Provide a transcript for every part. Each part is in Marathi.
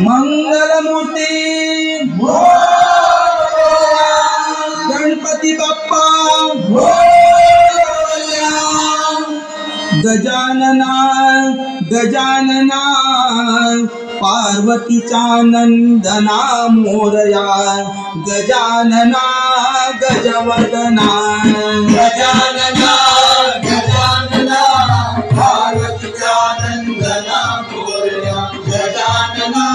मंगलमूर्ती गणपती बाप्पा गजानना गजानना पार्वतीचा नंदना मोरया गजानना गजवदना गजानना गजानना पार्वतीचा नंदना मोरया गजानना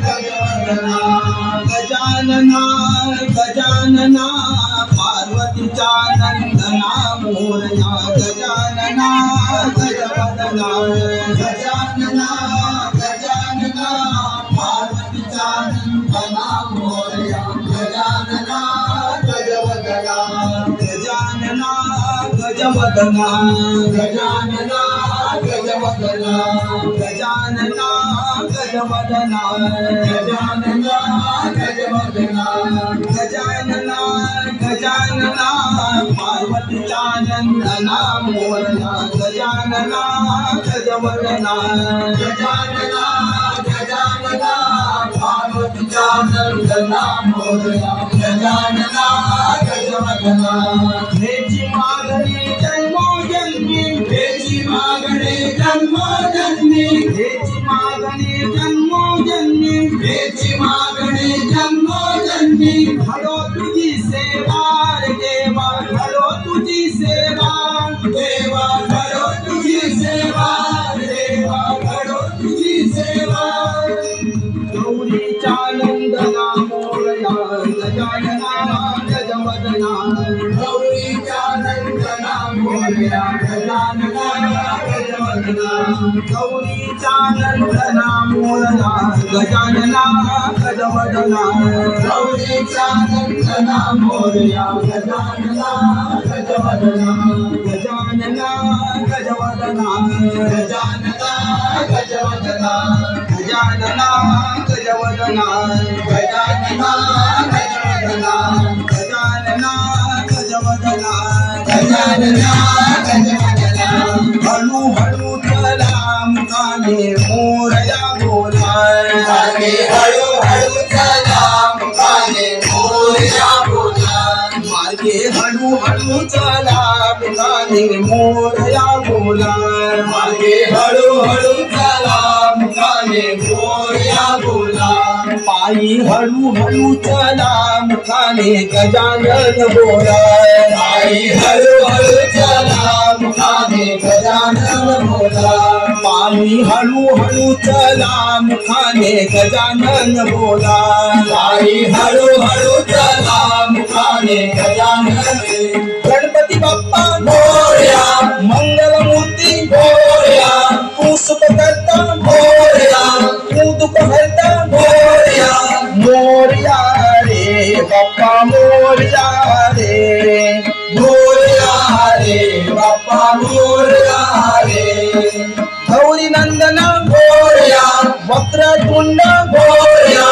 गजवदना गजानना गजानना पार्वतीचा नंदना मोरया गजानना गजवदना गजानना गजानना पार्वतीचा नंदना मोरया गजानना गजवदना गजानना गजवदना गजानना गजवदना गजानना गजवदना गजानना गजवदना गजानना गजानना पार्वतीचा नंदना मोरया गजानना गजवदना गजानना गजानना पार्वतीचा नंदना मोरया गजानना गजवदना हेची मागणी जन्मोजन्मी हेची मागणी जन्मोजन्मी हेची मागणी जन्मोजन्मी हेची मागणी जन्मोजन्मी घडो तुझी सेवा देवा घडो तुझी सेवा देवा घडो तुझी सेवा देवा घडो तुझी सेवा गौरीचा नंदना मोरया गजानना गजवदना गौरीचा नंदना मोरया गजानना गजवदना गौरीचा नंदना मोरया गजानना गजवदना गौरीचा नंदना मोरया गजानना गजवदना गजानना गजवदना गजानना गजवदना गजानना गजवदना गजानना गजवदना गजानना गजवदना गजानना गजवदना हळू हळू चला मुकाने मोरया बोला मागे हळू हळू चला मुकाने मोरया बोला मागे हळू हळू चला मुकाने मोरया बोला मागे हळू हळू चला मुकाने मोरया बोला पायी हळू हळू चला मुकाने गजानन बोला पायी हळू हळू चला मुकाने गजानन बोला पायी हळू हळू चला मुकाने गजानन बोला पायी हळू हळू चला मुकाने गजानन गणपती बाप्पा मोरया मंगलमूर्ती मोरया तू सुख करता मोरया तू दुःख हरता मोरया मोरया रे बाप्पा मोरया रे मोरया रे बाप्पा मोरया रे गौरी नंदना मोरया वक्रतुंड मोरया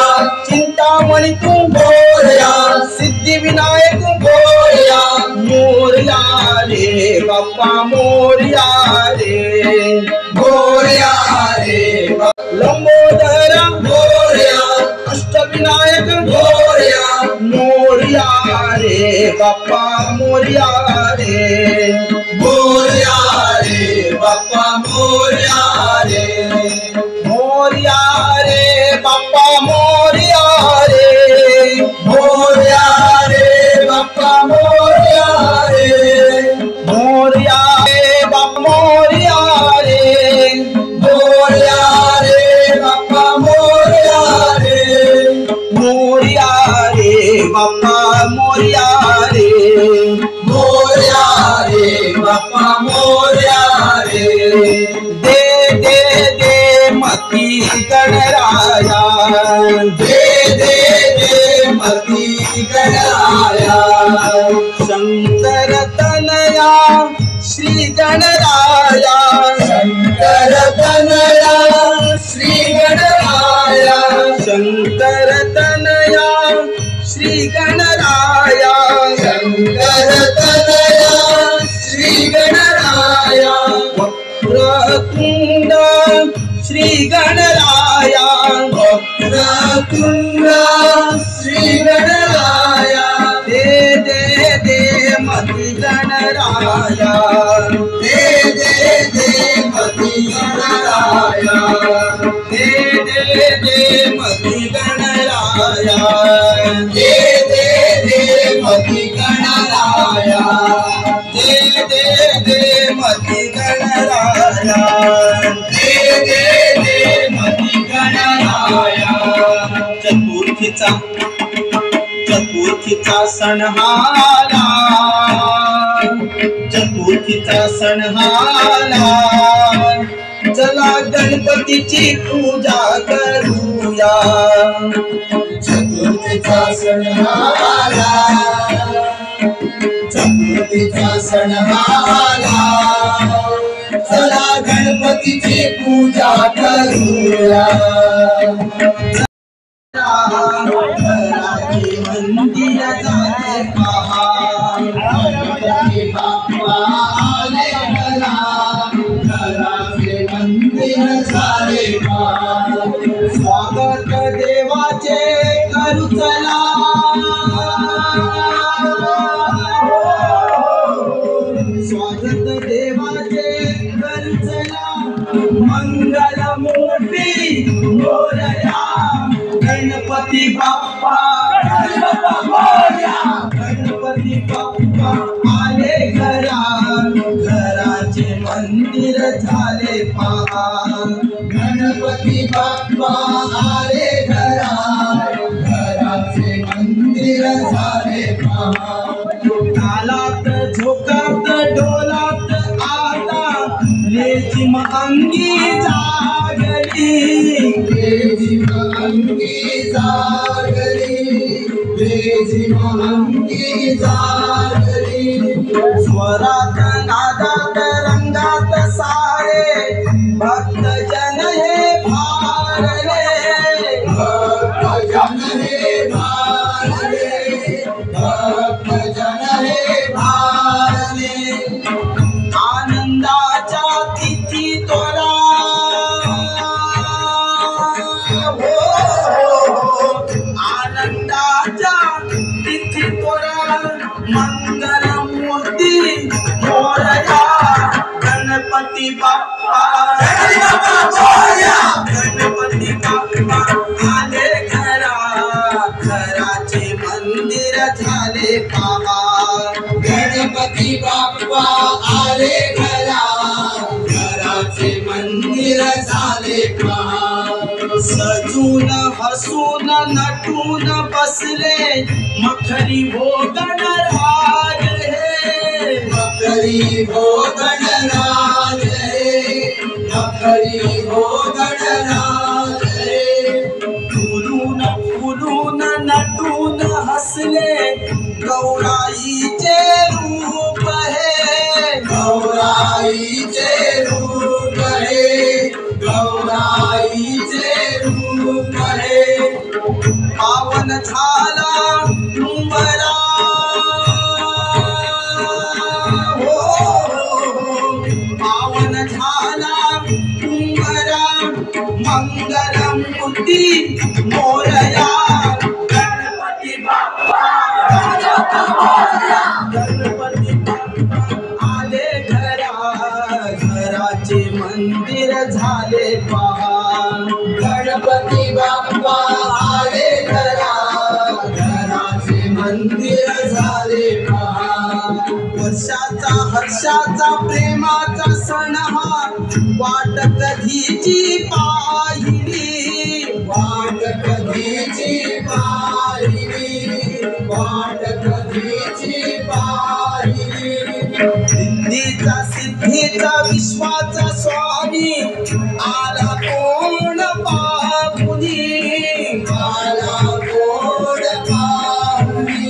चिंतामणी तू मोरया सिद्धी विनायक मोरया मोरया रे बाप्पा मोरया रे मोरया रे लंबोदरा मोरया अष्टविनायक मोरया मोरया रे बाप्पा मोरया रे मोरया रे बाप्पा मोरया रे मोरया रे बाप्पा मोरया रे, मोरया रे बाप्पा मोरया रे, मोरया रे बाप्पा मोरया रे, मोरया रे बाप्पा मोरया रे, मोरया रे बाप्पा मोरया रे, मोरया रे बाप्पा मोरया रे, दे दे दे मती गणराया, दे दे दे मती गणराया, शंकर तनया श्री गणराया, शंकर तनया श्री गणराया, शंकर तनया श्री गणराया, शंकर तनया श्री गणराया, वक्रतुंड श्री गणराया, वक्रतुंड श्री गणराया, दे दे दे मती गणराया, दे दे दे मती गणराया, दे दे दे मती गणराया, दे दे दे मती गणराया, दे दे दे मती गणराया, दे दे दे मती गणराया. चतुर्थीचा सण आला, चतुर्थीचा सण आला, चला गणपतीची पूजा करूया, चतुर्थीचा सण आला, चतुर्थीचा सण आला, चला गणपतीची पूजा करूया. घराचे मंदिर झाले पहा, गणपती बाप्पा आले घरा, घराचे मंदिर झाले पहा, स्वागत देवाचे करू चला, स्वागत देवाचे करू चला, मंगल मूर्ती मोरया, गणपती बाप्पा मोरया, गणपती बाप्पा आले घरा, घराचे मंदिर झाले पहा, गणपती बाप्पा आले घरा, घराचे मंदिर झाले पहा. तालात झोकात डोलात आता लेझिम अंगी जागली, लेझिम अंगी जागली, लेझिम अंगी जागली, स्वरात नादात रंगात सारे भक्त जन हे भारले, भक्त जन हे भारले, भक्त जन हे भारले, आनंदाच्या तिथी तोरा, आनंदाच्या तिथी तोरा, मंगल मूर्ती मोरया, गणपती बाप्पा मोरया, गणपती बाप्पा आले घरा, घराचे मंदिर झाले पहा, गणपती बाप्पा आले घरा, घराचे मंदिर झाले पहा. सजून हसून नटून बसले मखरी हो गणराज हे, मखरी हो गणराज हे, मखरी हो गणराज हे, फुलून फुलून नटून हसले गौराईचे रूप हे, गौराईचे रूप हे, गौराईचे रूप हे, पावन झाला उंबरा, पावन झाला उंबरा, मंगल मूर्ती मोरया, गणपती बाप्पा मोरया, गणपती बाप्पा आले घरा, घराचे मंदिर झाले पहा, गणपती वर्षाचा प्रेमाचा सण हा वाट कधीची पाहिली वाट कधीची पाहिली वाट कधीची पाहिली सिद्धीचा सिद्धीचा विश्वाचा स्वामी आला कोण पाहुनी आला कोण पाहुनी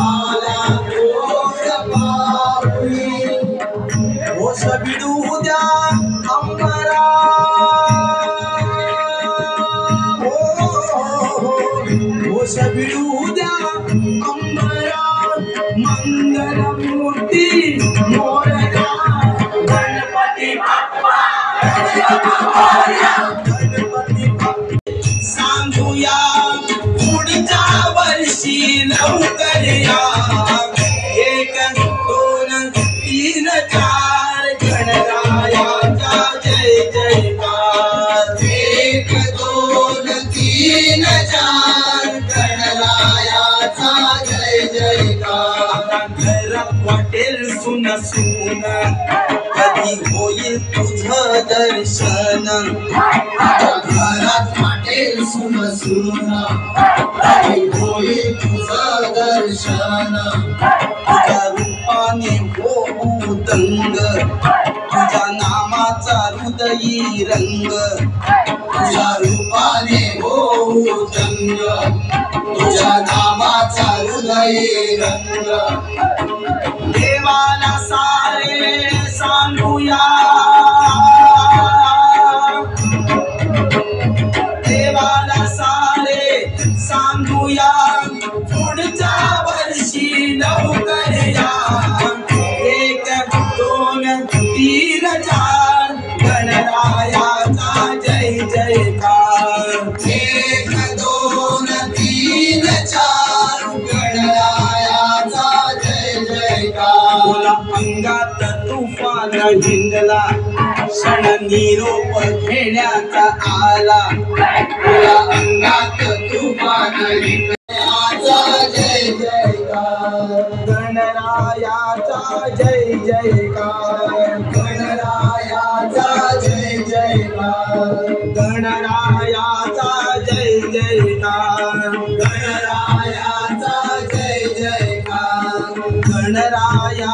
आला कोण पाहुनी होश बिडू द्या अंबरा होश बिडू द्या अंबरा मंगल मूर्ती मोरया गणपती बाप्पा गणपती बाप्पा सांगूया पुढच्या वर्षी लवकर या 1 2 3 4 गणरायाचा जय जयकार 1 2 3 4 गणरायाचा जय जयकार घरात वाटेल सुन सुन कधी होईल तुझं दर्शन घरात वाटेल सुन सुन कधी होईल तुझं दर्शन तुझ्या रूपाने होऊ दंग तुझ्या नामाचा हृदयी रंग तुझ्या रूपाने होऊ दंग तुझ्या नामाचा हृदयी रंग देवाला सारे सांगूया देवाला सारे सांगूया पुढच्या वर्षी लवकर या 1 2 3 4 गणरायाचा जय जयकार 1 2 3 4 गणरायाचा जय जयकार बोला अंगात तुफान हिंडला क्षण निरोप घेण्याचा आला बोला अंगात तुफान हिंडला जय जयकार गणरायाचा जय जयकार गणरायाचा जय जयकार गणरायाचा जय जयकार गणरायाचा जय जयकार गणराया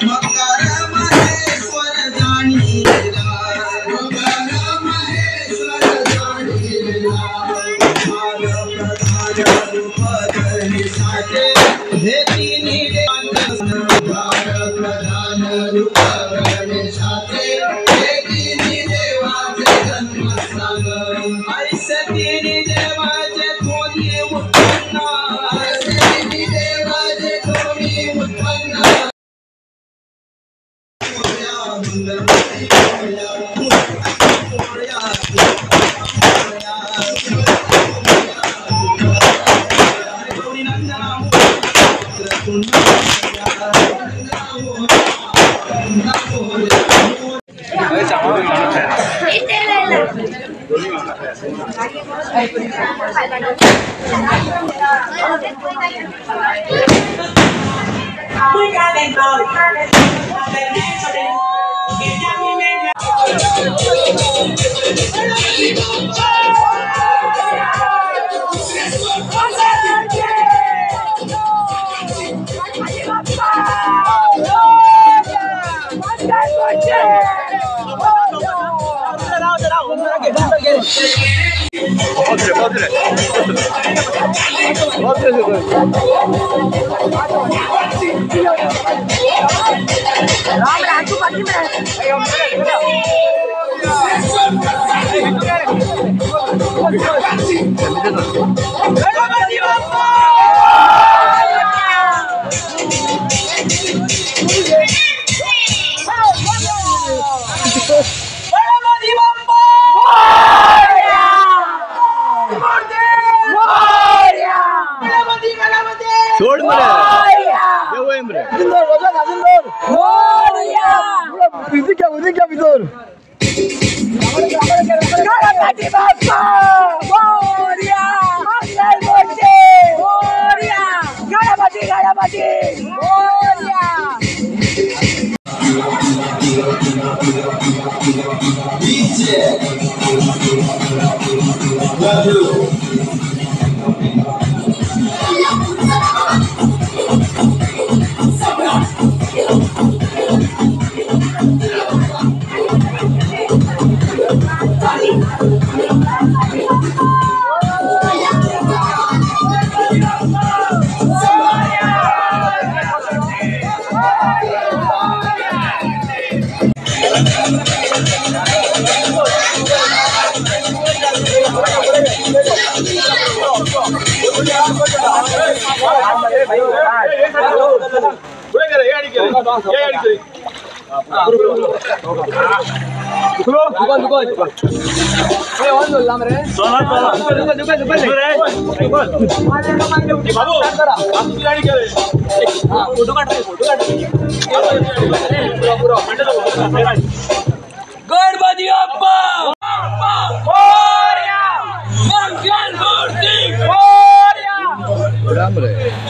मकर महेश्वर जाणीला मकर महेश्वर जाणीला प्रधान रूप धरिसाचे हे तिन्ही प्रधान रूप गणेशाचे हे तिन्ही देवाचे जन्मस्थान ऐसे तिन्ही देवाचे कोणी उत्पन्न ऐसे तिन्ही देवाचे कोणी उत्पन्न सोड मला देव आहे रे इंदोर रोजा गाजिंदोर मोरिया बिजी क्या बिदोर गणपती बाप्पा मोरिया मंगल मूर्ती मोरिया गणपती मोरिया गणपती बाप्पा मोरया, मंगल मूर्ती Morya.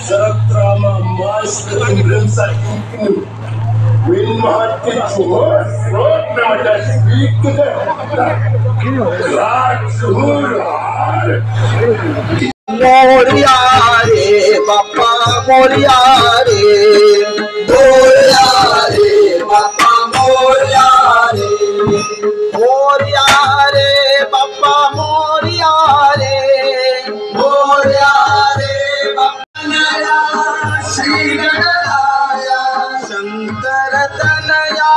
Sarabtrama Master Sakin Will Mahati Chur Rotnamata speak to them. Morya रे बाप्पा मोरया रे, मोरया रे बाप्पा मोरया रे, मोरया रे बाप्पा मोरया रे, मोरया रे बाप्पा श्री गणराया शंकर तनया,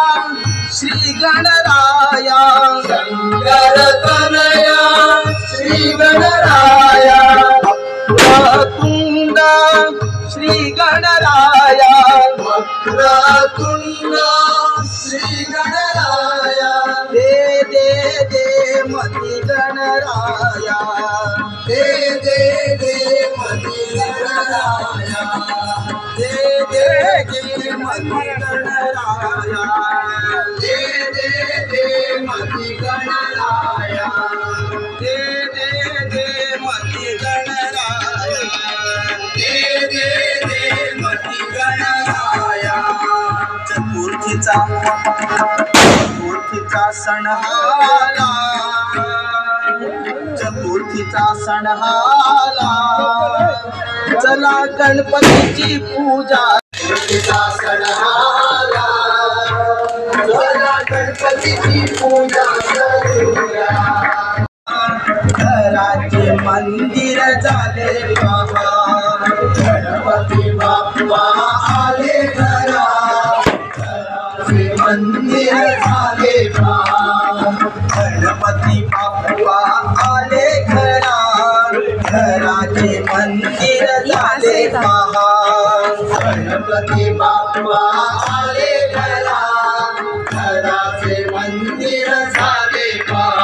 श्री गणराया शंकर तनया, श्री गणराया वक्रतुंड, श्री गणराया वक्रतुंड, श्री गणराया दे दे दे मती गणराया, दे दे दे मती गणराया, दे दे दे मती गणराया, दे दे दे मती गणराया, दे दे दे मती गणराया, दे दे दे मती गणराया. चतुर्थीचा सण आला, चतुर्थीचा सण आला, चला गणपतीची पूजा. चतुर्थीचा सण आला, चला गणपतीची पूजा करूया. घराचे मंदिर झाले पहा, गणपती बाप्पा आले घरा, घराचे मंदिर झाले पहा, गणपती बाप्पा आले घरा, घराचे मंदिर झाले पहा, गणपती बाप्पा आले घरा, घराचे मंदिर झाले पहा.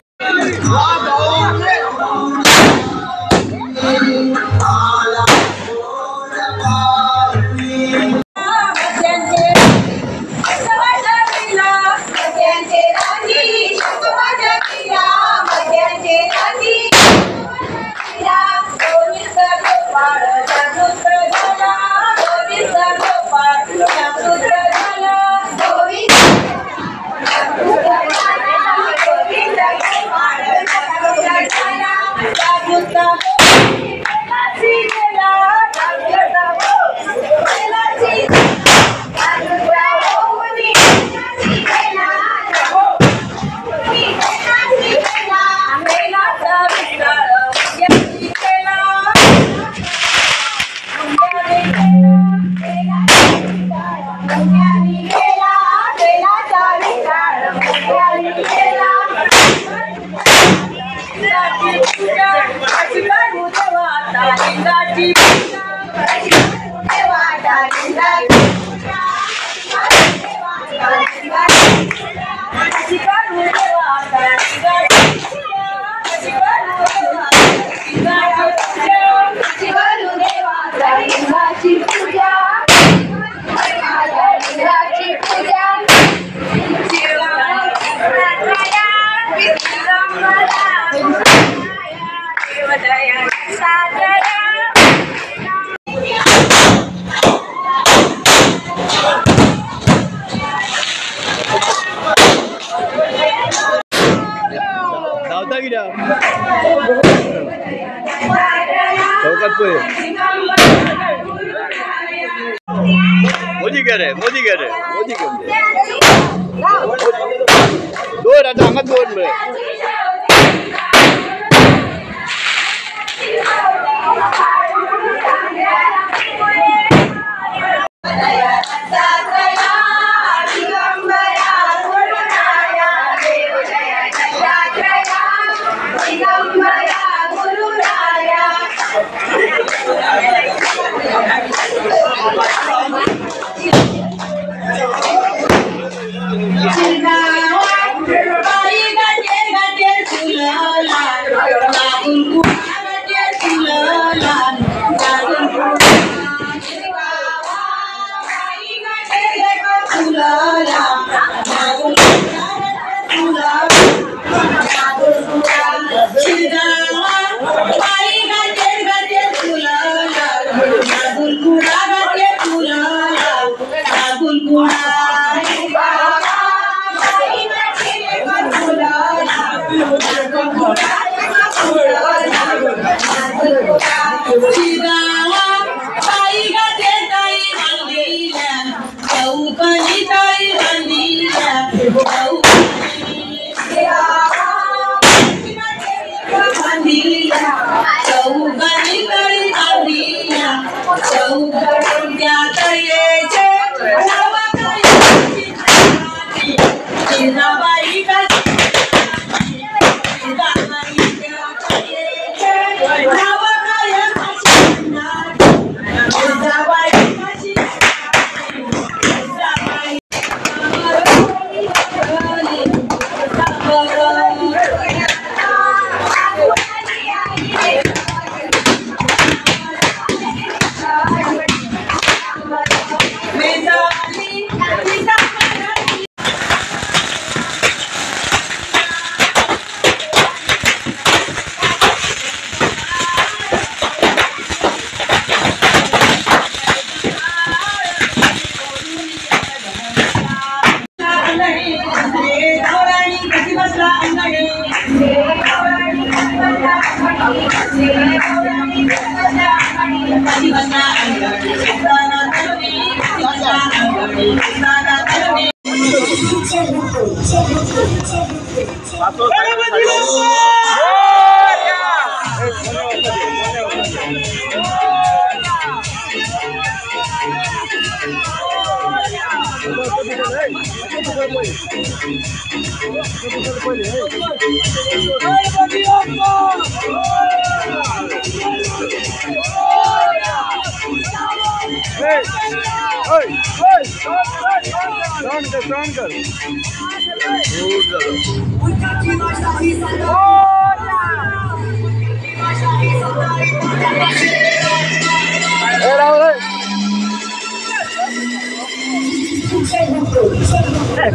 चौकात पोहे मोदी कह रहे मोदी कह रहे मोदी कह रहे दो राजा अंगत बोल रहे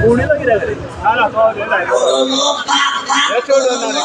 कोणी लगी रे आला तो दे ला हे छोड़ ना